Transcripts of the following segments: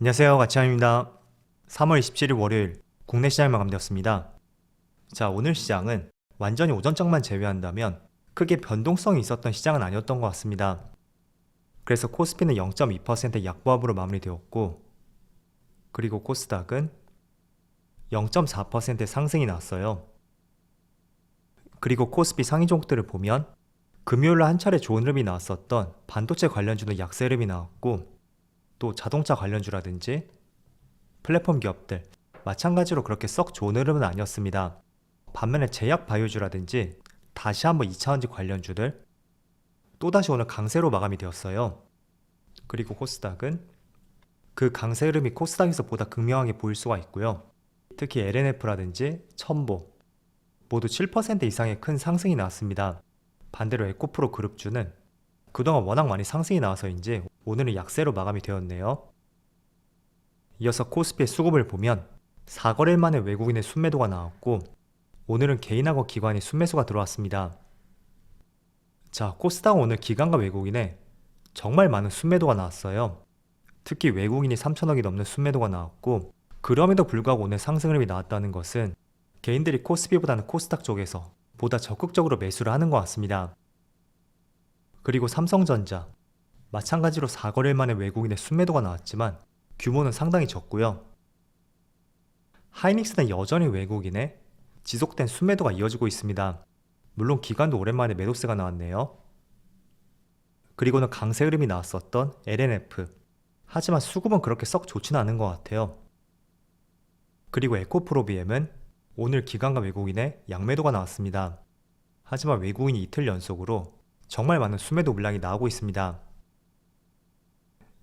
안녕하세요. 가치환입니다. 3월 27일 월요일 국내 시장이 마감되었습니다. 자, 오늘 시장은 완전히 오전장만 제외한다면 크게 변동성이 있었던 시장은 아니었던 것 같습니다. 그래서 코스피는 0.2% 약보합으로 마무리되었고, 그리고 코스닥은 0.4% 상승이 나왔어요. 그리고 코스피 상위 종목들을 보면 금요일날 한 차례 좋은 흐름이 나왔었던 반도체 관련주는 약세 흐름이 나왔고, 또 자동차 관련주라든지 플랫폼 기업들 마찬가지로 그렇게 썩 좋은 흐름은 아니었습니다. 반면에 제약 바이오주라든지 다시 한번 2차원지 관련주들 또다시 오늘 강세로 마감이 되었어요. 그리고 코스닥은 그 강세 흐름이 코스닥에서 보다 극명하게 보일 수가 있고요. 특히 LNF라든지 첨보 모두 7% 이상의 큰 상승이 나왔습니다. 반대로 에코프로 그룹주는 그동안 워낙 많이 상승이 나와서인지 오늘은 약세로 마감이 되었네요. 이어서 코스피의 수급을 보면 4거래일 만에 외국인의 순매도가 나왔고, 오늘은 개인하고 기관의 순매수가 들어왔습니다. 자, 코스닥은 오늘 기관과 외국인의 정말 많은 순매도가 나왔어요. 특히 외국인이 3천억이 넘는 순매도가 나왔고, 그럼에도 불구하고 오늘 상승 흐름이 나왔다는 것은 개인들이 코스피보다는 코스닥 쪽에서 보다 적극적으로 매수를 하는 것 같습니다. 그리고 삼성전자 마찬가지로 4거래일 만에 외국인의 순매도가 나왔지만 규모는 상당히 적고요. 하이닉스는 여전히 외국인의 지속된 순매도가 이어지고 있습니다. 물론 기관도 오랜만에 매도세가 나왔네요. 그리고는 강세 흐름이 나왔었던 LNF, 하지만 수급은 그렇게 썩 좋지는 않은 것 같아요. 그리고 에코프로비엠은 오늘 기관과 외국인의 양매도가 나왔습니다. 하지만 외국인이 이틀 연속으로 정말 많은 순매도 물량이 나오고 있습니다.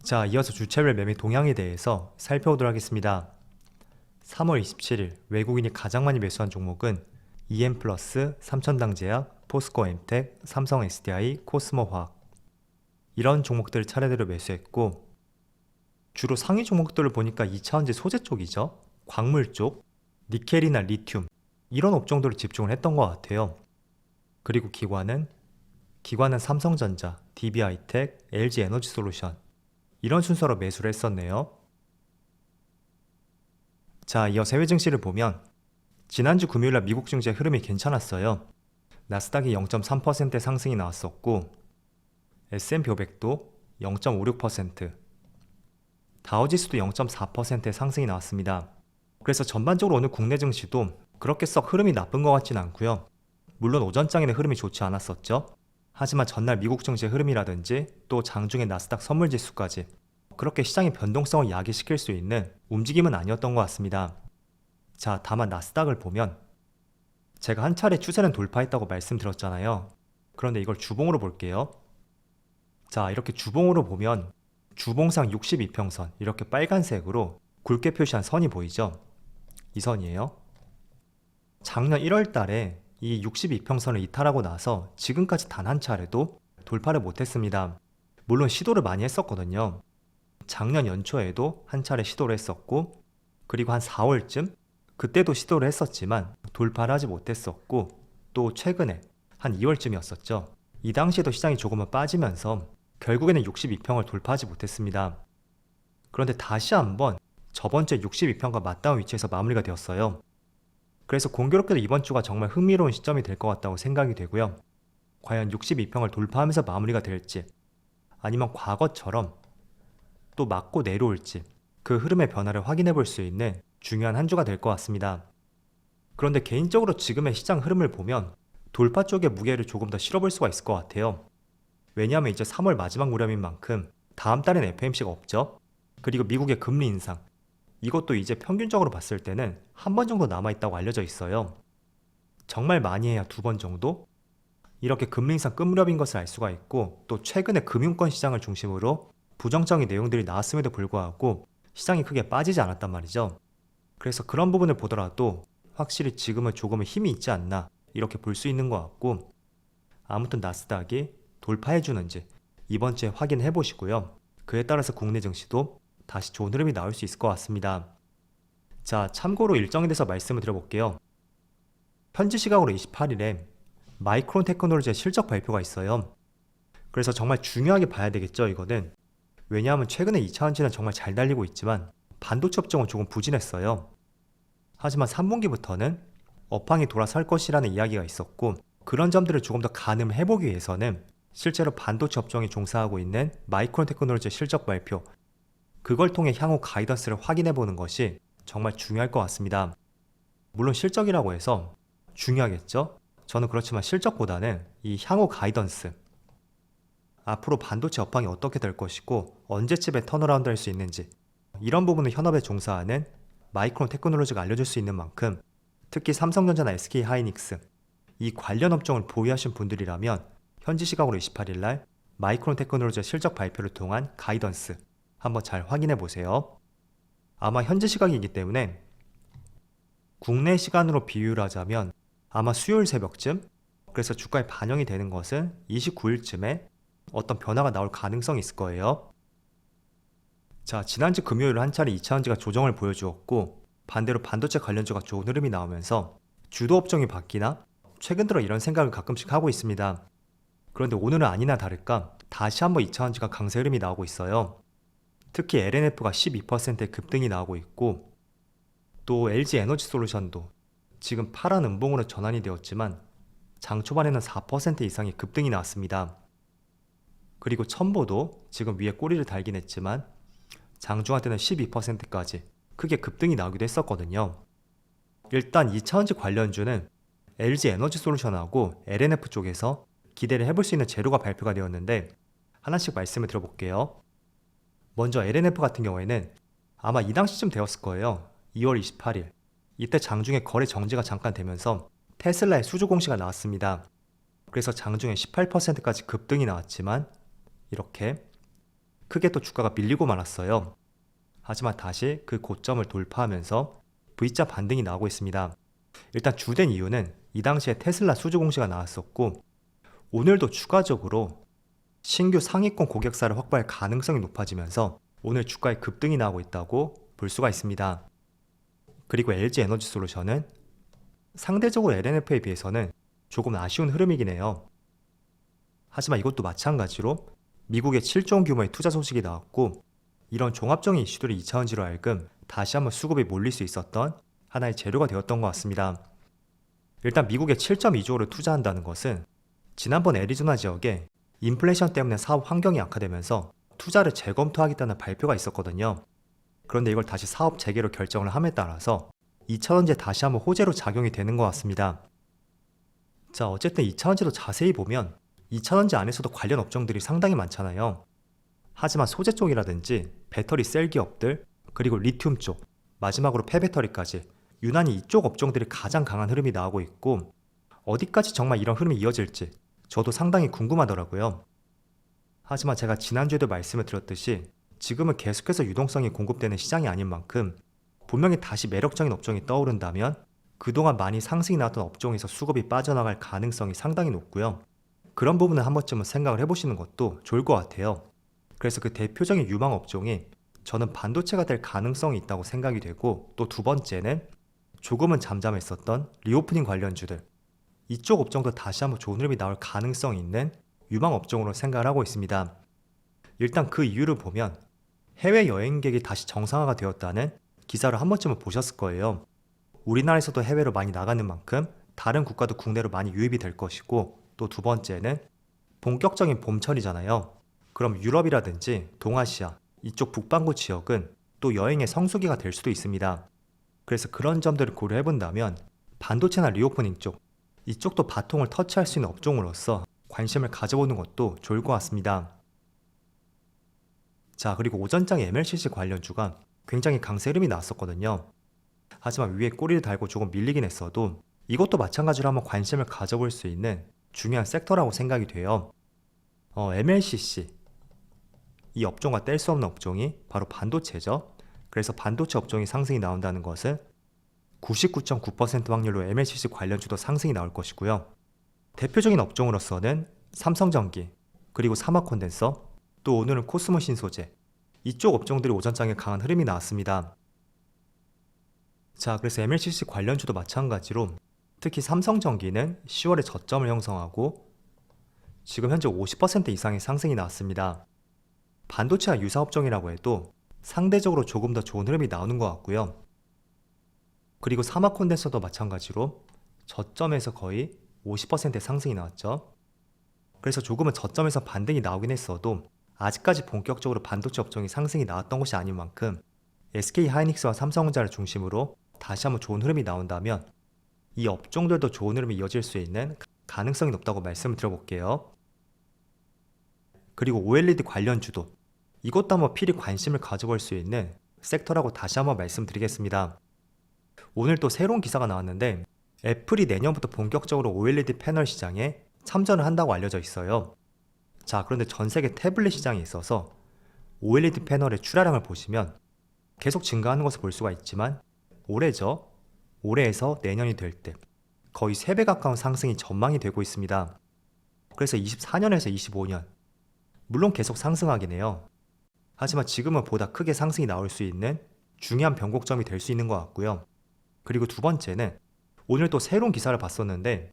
자, 이어서 주체별 매매 동향에 대해서 살펴보도록 하겠습니다. 3월 27일 외국인이 가장 많이 매수한 종목은 EM플러스, 삼천당제약, 포스코엠텍, 삼성 SDI, 코스모화학 이런 종목들을 차례대로 매수했고, 주로 상위 종목들을 보니까 2차원지 소재 쪽이죠. 광물 쪽, 니켈이나 리튬 이런 업종들을 집중을 했던 것 같아요. 그리고 기관은 삼성전자, DB하이텍, LG에너지솔루션 이런 순서로 매수를 했었네요. 자, 이어서 해외 증시를 보면 지난주 금요일날 미국 증시의 흐름이 괜찮았어요. 나스닥이 0.3% 상승이 나왔었고, S&P 500도 0.56%, 다우지수도 0.4%의 상승이 나왔습니다. 그래서 전반적으로 오늘 국내 증시도 그렇게 썩 흐름이 나쁜 것 같진 않고요. 물론 오전장에는 흐름이 좋지 않았었죠. 하지만 전날 미국 증시의 흐름이라든지 또 장중의 나스닥 선물지수까지 그렇게 시장의 변동성을 야기시킬 수 있는 움직임은 아니었던 것 같습니다. 자, 다만 나스닥을 보면 제가 한 차례 추세는 돌파했다고 말씀드렸잖아요. 그런데 이걸 주봉으로 볼게요. 자, 이렇게 주봉으로 보면 주봉상 62평선 이렇게 빨간색으로 굵게 표시한 선이 보이죠? 이 선이에요. 작년 1월 달에 이 62평선을 이탈하고 나서 지금까지 단 한 차례도 돌파를 못했습니다. 물론 시도를 많이 했었거든요. 작년 연초에도 한 차례 시도를 했었고, 그리고 한 4월쯤 그때도 시도를 했었지만 돌파를 하지 못했었고, 또 최근에 한 2월쯤이었었죠. 이 당시에도 시장이 조금은 빠지면서 결국에는 62평을 돌파하지 못했습니다. 그런데 다시 한번 저번 주에 62평과 맞닿은 위치에서 마무리가 되었어요. 그래서 공교롭게도 이번 주가 정말 흥미로운 시점이 될 것 같다고 생각이 되고요. 과연 62평을 돌파하면서 마무리가 될지, 아니면 과거처럼 또 맞고 내려올지 그 흐름의 변화를 확인해 볼 수 있는 중요한 한 주가 될 것 같습니다. 그런데 개인적으로 지금의 시장 흐름을 보면 돌파 쪽에 무게를 조금 더 실어볼 수가 있을 것 같아요. 왜냐하면 이제 3월 마지막 무렵인 만큼 다음 달엔 FMC가 없죠. 그리고 미국의 금리 인상, 이것도 이제 평균적으로 봤을 때는 한 번 정도 남아있다고 알려져 있어요. 정말 많이 해야 2번 정도? 이렇게 금리 인상 끝 무렵인 것을 알 수가 있고, 또 최근에 금융권 시장을 중심으로 부정적인 내용들이 나왔음에도 불구하고 시장이 크게 빠지지 않았단 말이죠. 그래서 그런 부분을 보더라도 확실히 지금은 조금은 힘이 있지 않나 이렇게 볼 수 있는 것 같고, 아무튼 나스닥이 돌파해주는지 이번 주에 확인해 보시고요. 그에 따라서 국내 증시도 다시 좋은 흐름이 나올 수 있을 것 같습니다. 자, 참고로 일정에 대해서 말씀을 드려볼게요. 현지 시각으로 28일에 마이크론 테크놀로지의 실적 발표가 있어요. 그래서 정말 중요하게 봐야 되겠죠, 이거는. 왜냐하면 최근에 2차전지는 정말 잘 달리고 있지만 반도체 업종은 조금 부진했어요. 하지만 3분기부터는 업황이 돌아설 것이라는 이야기가 있었고, 그런 점들을 조금 더 가늠해보기 위해서는 실제로 반도체 업종에 종사하고 있는 마이크론 테크놀로지의 실적 발표, 그걸 통해 향후 가이던스를 확인해보는 것이 정말 중요할 것 같습니다. 물론 실적이라고 해서 중요하겠죠? 저는 그렇지만 실적보다는 이 향후 가이던스, 앞으로 반도체 업황이 어떻게 될 것이고 언제쯤에 턴어라운드 할 수 있는지, 이런 부분을 현업에 종사하는 마이크론 테크놀로지가 알려줄 수 있는 만큼, 특히 삼성전자나 SK하이닉스 이 관련 업종을 보유하신 분들이라면 현지 시각으로 28일 날 마이크론 테크놀로지의 실적 발표를 통한 가이던스 한번 잘 확인해 보세요. 아마 현지 시각이기 때문에 국내 시간으로 비유를 하자면 아마 수요일 새벽쯤, 그래서 주가에 반영이 되는 것은 29일쯤에 어떤 변화가 나올 가능성이 있을 거예요. 자, 지난주 금요일 한 차례 2차전지가 조정을 보여주었고, 반대로 반도체 관련주가 좋은 흐름이 나오면서 주도 업종이 바뀌나? 최근 들어 이런 생각을 가끔씩 하고 있습니다. 그런데 오늘은 아니나 다를까 다시 한번 2차전지가 강세 흐름이 나오고 있어요. 특히 LNF가 12%의 급등이 나오고 있고, 또 LG 에너지 솔루션도 지금 파란 음봉으로 전환이 되었지만 장 초반에는 4% 이상의 급등이 나왔습니다. 그리고 첨보도 지금 위에 꼬리를 달긴 했지만 장중한 때는 12%까지 크게 급등이 나오기도 했었거든요. 일단 2차전지 관련주는 LG 에너지 솔루션하고 LNF 쪽에서 기대를 해볼 수 있는 재료가 발표가 되었는데 하나씩 말씀을 드려볼게요. 먼저 LNF 같은 경우에는 아마 이 당시쯤 되었을 거예요. 2월 28일. 이때 장중에 거래 정지가 잠깐 되면서 테슬라의 수주 공시가 나왔습니다. 그래서 장중에 18%까지 급등이 나왔지만 이렇게 크게 또 주가가 밀리고 말았어요. 하지만 다시 그 고점을 돌파하면서 V자 반등이 나오고 있습니다. 일단 주된 이유는 이 당시에 테슬라 수주 공시가 나왔었고, 오늘도 추가적으로 신규 상위권 고객사를 확보할 가능성이 높아지면서 오늘 주가에 급등이 나오고 있다고 볼 수가 있습니다. 그리고 LG 에너지 솔루션은 상대적으로 LNF에 비해서는 조금 아쉬운 흐름이긴 해요. 하지만 이것도 마찬가지로 미국의 7조 원 규모의 투자 소식이 나왔고, 이런 종합적인 이슈들이 2차전지로 하여금 다시 한번 수급이 몰릴 수 있었던 하나의 재료가 되었던 것 같습니다. 일단 미국의 7.2조를 투자한다는 것은 지난번 애리조나 지역에 인플레이션 때문에 사업 환경이 악화되면서 투자를 재검토하겠다는 발표가 있었거든요. 그런데 이걸 다시 사업 재개로 결정을 함에 따라서 2차전지에 다시 한번 호재로 작용이 되는 것 같습니다. 자, 어쨌든 2차전지도 자세히 보면 2차전지 안에서도 관련 업종들이 상당히 많잖아요. 하지만 소재 쪽이라든지 배터리 셀 기업들, 그리고 리튬 쪽, 마지막으로 폐배터리까지 유난히 이쪽 업종들이 가장 강한 흐름이 나오고 있고, 어디까지 정말 이런 흐름이 이어질지 저도 상당히 궁금하더라고요. 하지만 제가 지난주에도 말씀을 드렸듯이 지금은 계속해서 유동성이 공급되는 시장이 아닌 만큼 분명히 다시 매력적인 업종이 떠오른다면 그동안 많이 상승이 나왔던 업종에서 수급이 빠져나갈 가능성이 상당히 높고요. 그런 부분을 한 번쯤은 생각을 해보시는 것도 좋을 것 같아요. 그래서 그 대표적인 유망 업종이 저는 반도체가 될 가능성이 있다고 생각이 되고, 또 두 번째는 조금은 잠잠했었던 리오프닝 관련주들, 이쪽 업종도 다시 한번 좋은 흐름이 나올 가능성이 있는 유망 업종으로 생각을 하고 있습니다. 일단 그 이유를 보면 해외 여행객이 다시 정상화가 되었다는 기사를 한 번쯤은 보셨을 거예요. 우리나라에서도 해외로 많이 나가는 만큼 다른 국가도 국내로 많이 유입이 될 것이고, 또 두 번째는 본격적인 봄철이잖아요. 그럼 유럽이라든지 동아시아, 이쪽 북반구 지역은 또 여행의 성수기가 될 수도 있습니다. 그래서 그런 점들을 고려해본다면 반도체나 리오프닝 쪽, 이쪽도 바통을 터치할 수 있는 업종으로서 관심을 가져보는 것도 좋을 것 같습니다. 자, 그리고 오전장에 MLCC 관련주가 굉장히 강세 흐름이 나왔었거든요. 하지만 위에 꼬리를 달고 조금 밀리긴 했어도 이것도 마찬가지로 한번 관심을 가져볼 수 있는 중요한 섹터라고 생각이 돼요. MLCC, 이 업종과 뗄 수 없는 업종이 바로 반도체죠. 그래서 반도체 업종이 상승이 나온다는 것은 99.9% 확률로 MLCC 관련주도 상승이 나올 것이고요. 대표적인 업종으로서는 삼성전기, 그리고 사막 콘덴서, 또 오늘은 코스모 신소재, 이쪽 업종들이 오전장에 강한 흐름이 나왔습니다. 자, 그래서 MLCC 관련주도 마찬가지로 특히 삼성전기는 10월에 저점을 형성하고 지금 현재 50% 이상의 상승이 나왔습니다. 반도체와 유사 업종이라고 해도 상대적으로 조금 더 좋은 흐름이 나오는 것 같고요. 그리고 사막 콘덴서도 마찬가지로 저점에서 거의 50%의 상승이 나왔죠. 그래서 조금은 저점에서 반등이 나오긴 했어도 아직까지 본격적으로 반도체 업종이 상승이 나왔던 것이 아닌 만큼 SK 하이닉스와 삼성전자를 중심으로 다시 한번 좋은 흐름이 나온다면 이 업종들도 좋은 흐름이 이어질 수 있는 가능성이 높다고 말씀을 드려볼게요. 그리고 OLED 관련주도 이것도 한번 필히 관심을 가져볼 수 있는 섹터라고 다시 한번 말씀드리겠습니다. 오늘 또 새로운 기사가 나왔는데 애플이 내년부터 본격적으로 OLED 패널 시장에 참전을 한다고 알려져 있어요. 자, 그런데 전 세계 태블릿 시장에 있어서 OLED 패널의 출하량을 보시면 계속 증가하는 것을 볼 수가 있지만 올해에서 내년이 될 때 거의 3배 가까운 상승이 전망이 되고 있습니다. 그래서 24년에서 25년 물론 계속 상승하긴 해요. 하지만 지금은 보다 크게 상승이 나올 수 있는 중요한 변곡점이 될 수 있는 것 같고요. 그리고 두 번째는 오늘 또 새로운 기사를 봤었는데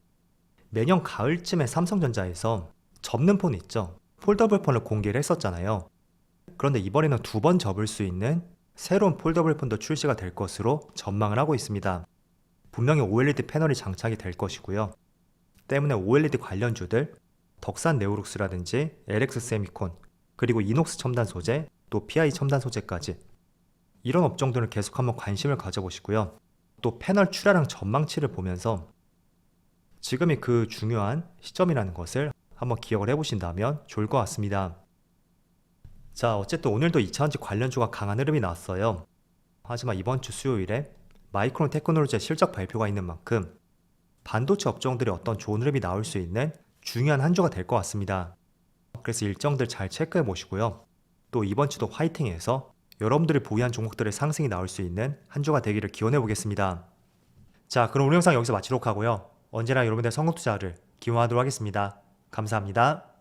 매년 가을쯤에 삼성전자에서 접는 폰 있죠. 폴더블 폰을 공개를 했었잖아요. 그런데 이번에는 2번 접을 수 있는 새로운 폴더블 폰도 출시가 될 것으로 전망을 하고 있습니다. 분명히 OLED 패널이 장착이 될 것이고요. 때문에 OLED 관련주들 덕산 네오룩스라든지 LX 세미콘 그리고 이녹스 첨단 소재 또 PI 첨단 소재까지 이런 업종들을 계속 한번 관심을 가져보시고요. 또 패널 출하량 전망치를 보면서 지금이 그 중요한 시점이라는 것을 한번 기억을 해보신다면 좋을 것 같습니다. 자, 어쨌든 오늘도 2차전지 관련주가 강한 흐름이 나왔어요. 하지만 이번 주 수요일에 마이크론 테크놀로지의 실적 발표가 있는 만큼 반도체 업종들의 어떤 좋은 흐름이 나올 수 있는 중요한 한 주가 될 것 같습니다. 그래서 일정들 잘 체크해 보시고요. 또 이번 주도 화이팅해서 여러분들이 보유한 종목들의 상승이 나올 수 있는 한 주가 되기를 기원해 보겠습니다. 자, 그럼 오늘 영상 여기서 마치도록 하고요. 언제나 여러분들의 성공 투자를 기원하도록 하겠습니다. 감사합니다.